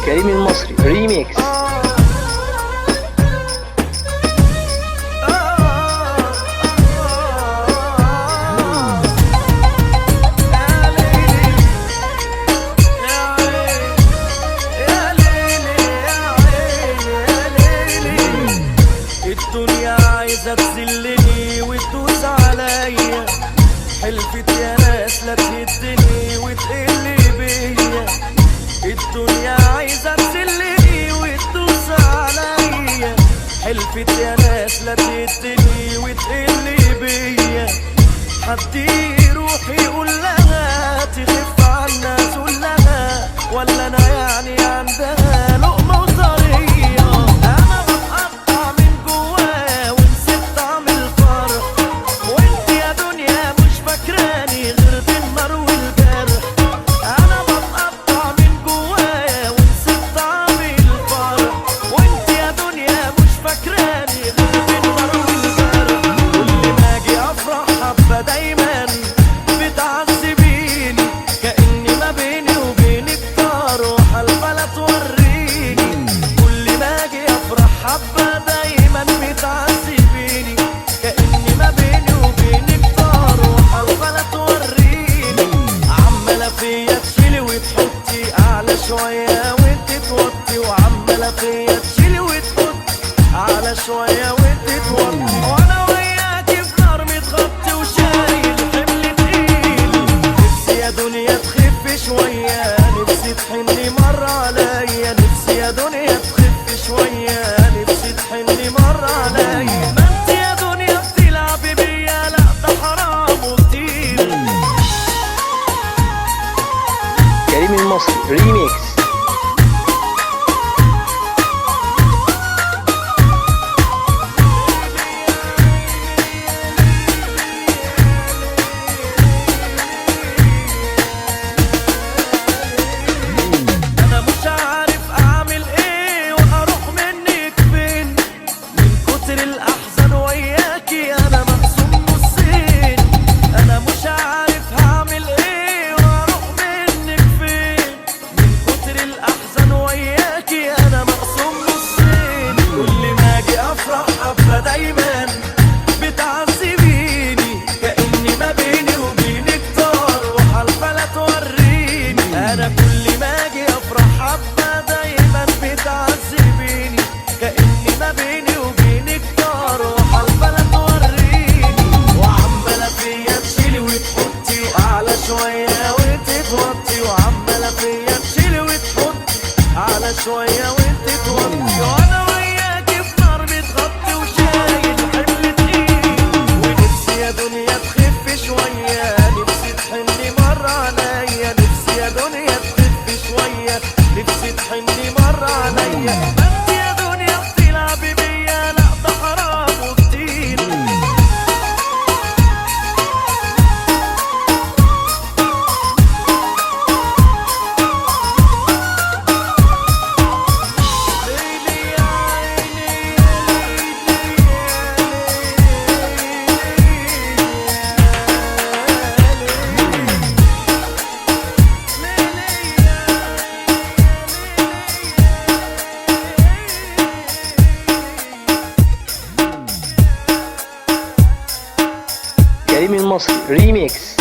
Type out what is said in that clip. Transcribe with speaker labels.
Speaker 1: كريم المصري ريميكس.
Speaker 2: الدنيا عايزة تذلني وتدوس عليا، حلفت يا ناس لا تهدني وتقل بيا. الدنيا عايزة تذلني وتدوس عليا، حلفت يا ناس لا تهدني وتقل بيا. حد يروح يقول لها تخف عنا ذلها، ولا انا يعني عندها لقمة وطرية. انا بتقطع من جوايا ونسيت طعم الفرح، وانت يا دنيا مش فاكراني غير بالنار والجرح. انا بتقطع من جوايا ونسيت طعم الفرح، وانت يا دنيا مش فاكراني غير بالنار والجرح. كل ما اجي افرح حبة دايما بتعذبيني، كأني ما بيني وبينك طار وحلفة لا توريني. كل ما اجي افرح حبة دايما بتعذبيني، كأني ما بيني وبينك طار وحلفة لا توريني. عمالة فيا تشيلي وتحطي اعلى شوية وانت توطي، وعمالة فيا تشيلي وتحطي اعلى شوية وانت توطي، وانا وياكي في نار متغطي وشايل حمل تقيل. نفسي يا دنيا تخف شوية، نفسي تحني مرة عليا، نفسي يا دنيا تخف شوية، نفسي تحني مرة عليا. ما انت يا دنيا بتلعبي بيا، لا ده حرام وكتير.
Speaker 1: كريم المصري ريميكس.
Speaker 2: انا مش عارف اعمل ايه واروح منك فين، من كتر الاحزان وياكي انا مقسوم نصين. انا مش عارف هعمل ايه واروح منك فين، من كتر الاحزان وياكي انا مقسوم نصين. كل ما اجي افرح حبة دايما بتعذبيني، كأني ما بيني وبينك طار وحلفة لا توريني. انا كل ما اجي افرح حبة دايما بتعذبيني، كأني ما بيني وبينك طار وحلفة لا توريني. وعمالة فيا تشيلي وتحطي اعلى شوية وانت توطي، وعمالة فيا تشيلي وتحطي اعلى شوية وانت توطي، وانا وياكي في نار متغطي وشايل حمل تقيل. ونفسي يا دنيا تخف شوية، نفسي تحني مرة عليا، نفسي يا دنيا تخف شوية، نفسي تحني مرة عليا. ما انت يا دنيا بتلعبي بيا، لا ده حرام وكتير. ليلي يا عيني يا ليلي
Speaker 1: كريم المصري ريميكس.